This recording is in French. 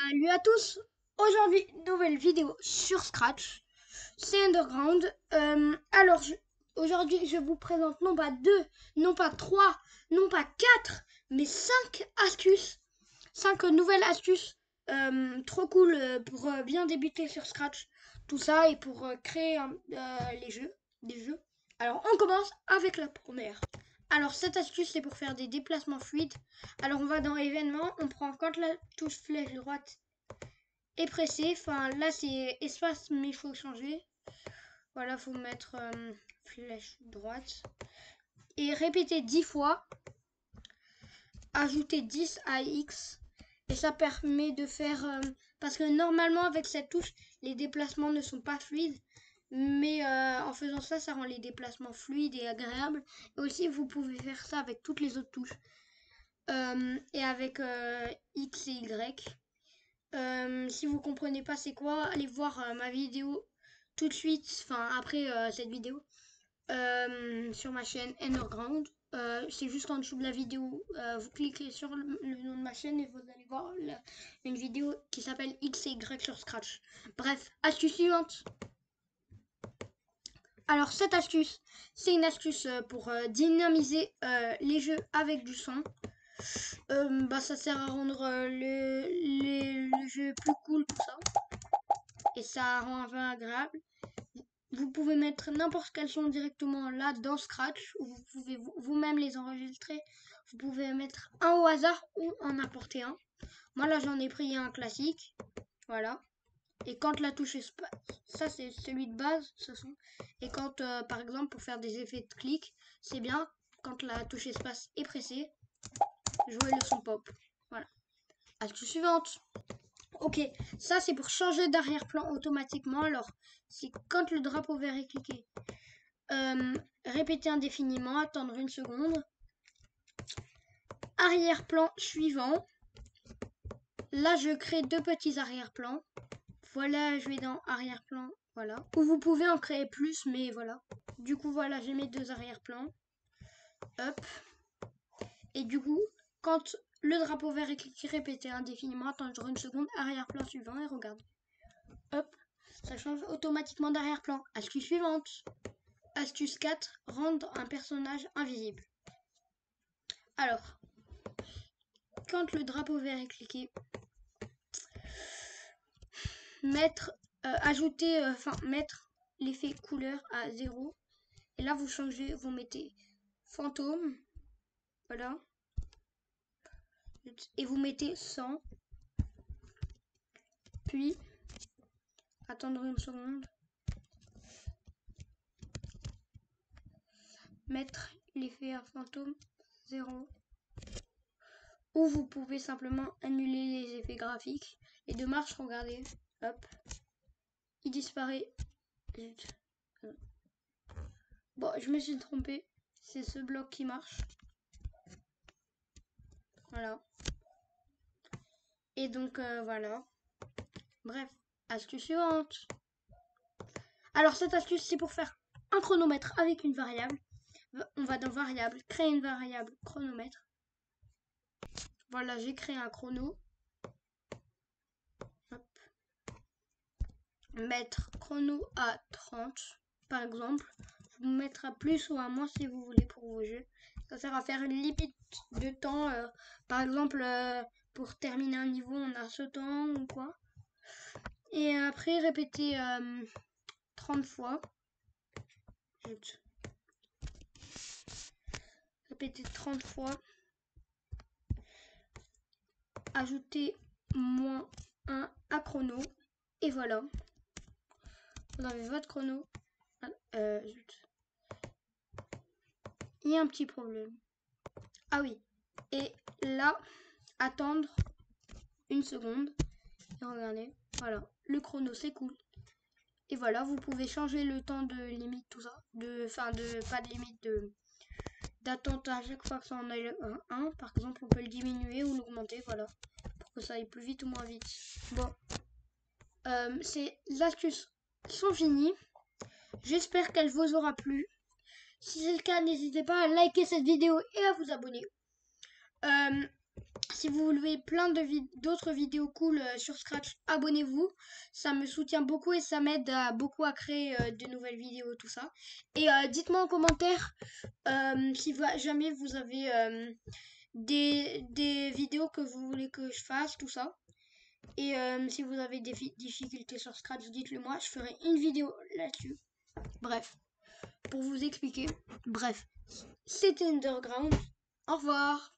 Salut à tous. Aujourd'hui, nouvelle vidéo sur Scratch. C'est Underground. Aujourd'hui, je vous présente non pas deux, non pas trois, non pas quatre, mais cinq astuces. Cinq nouvelles astuces trop cool pour bien débuter sur Scratch. Tout ça et pour créer des jeux. Alors, on commence avec la première. Alors, cette astuce, c'est pour faire des déplacements fluides. Alors, on va dans événements, on prend quand la touche flèche droite est pressée. Enfin, là, c'est espace, mais il faut changer. Voilà, il faut mettre flèche droite. Et répéter 10 fois. Ajouter 10 à X. Et ça permet de faire... parce que normalement, avec cette touche, les déplacements ne sont pas fluides. Mais en faisant ça, ça rend les déplacements fluides et agréables. Et aussi, vous pouvez faire ça avec toutes les autres touches. Et avec X et Y. Si vous comprenez pas c'est quoi, allez voir ma vidéo tout de suite, enfin après cette vidéo, sur ma chaîne Underground. C'est juste en dessous de la vidéo, vous cliquez sur le nom de ma chaîne et vous allez voir une vidéo qui s'appelle X et Y sur Scratch. Bref, astuce suivante. Alors cette astuce, c'est une astuce pour dynamiser les jeux avec du son. Ça sert à rendre le jeu plus cool, tout ça. Et ça rend un peu agréable. Vous pouvez mettre n'importe quel son directement là dans Scratch. Ou vous pouvez vous-même les enregistrer. Vous pouvez mettre un au hasard ou en apporter un. Moi là j'en ai pris un classique. Voilà. Et quand la touche espace, ça c'est celui de base, ce son. Et quand par exemple pour faire des effets de clic, c'est bien quand la touche espace est pressée, jouer le son pop. Voilà. Astuce suivante. Ok, ça c'est pour changer d'arrière-plan automatiquement. Alors, c'est quand le drapeau vert est cliqué. Répéter indéfiniment, attendre une seconde. Arrière-plan suivant. Là, je crée deux petits arrière-plans. Voilà, je vais dans arrière-plan, voilà. Ou vous pouvez en créer plus, mais voilà. Du coup, voilà, j'ai mes deux arrière-plans. Hop. Et du coup, quand le drapeau vert est cliqué, répétez indéfiniment, attendre une seconde, arrière-plan suivant et regarde. Hop, ça change automatiquement d'arrière-plan. Astuce suivante. Astuce 4, rendre un personnage invisible. Alors, quand le drapeau vert est cliqué, mettre l'effet couleur à 0. Et là, vous changez, vous mettez fantôme. Voilà. Et vous mettez 100. Puis, attendre une seconde. Mettre l'effet à fantôme 0. Ou vous pouvez simplement annuler les effets graphiques. Les deux marches, regardez. Hop. Il disparaît. Zut. Bon, je me suis trompée. C'est ce bloc qui marche. Voilà. Et donc, voilà. Bref, astuce suivante. Alors, cette astuce, c'est pour faire un chronomètre avec une variable. On va dans variable, créer une variable chronomètre. Voilà, j'ai créé un chrono. Hop. Mettre chrono à 30, par exemple. Vous mettre à plus ou à moins si vous voulez pour vos jeux. Ça sert à faire une limite de temps. Par exemple, pour terminer un niveau, on a ce temps ou quoi. Et après, répéter 30 fois. Répéter 30 fois. Ajouter moins 1 à chrono. Et voilà. Vous avez votre chrono. Zut. Il y a un petit problème. Ah oui. Et là, attendre une seconde. Et regardez. Voilà. Le chrono s'écoule. Et voilà, vous pouvez changer le temps de limite, tout ça. Pas de limite, d'attente à chaque fois que ça en a un. Par exemple, on peut le diminuer ou l'augmenter, voilà. Pour que ça aille plus vite ou moins vite. Bon. Les astuces sont finies. J'espère qu'elle vous aura plu. Si c'est le cas, n'hésitez pas à liker cette vidéo et à vous abonner. Si vous voulez plein de d'autres vidéos cool sur Scratch, abonnez-vous. Ça me soutient beaucoup et ça m'aide beaucoup à créer de nouvelles vidéos, tout ça. Et dites-moi en commentaire si jamais vous avez des vidéos que vous voulez que je fasse, tout ça. Et si vous avez des difficultés sur Scratch, dites-le moi, je ferai une vidéo là-dessus. Bref, pour vous expliquer. Bref, c'était Underground. Au revoir.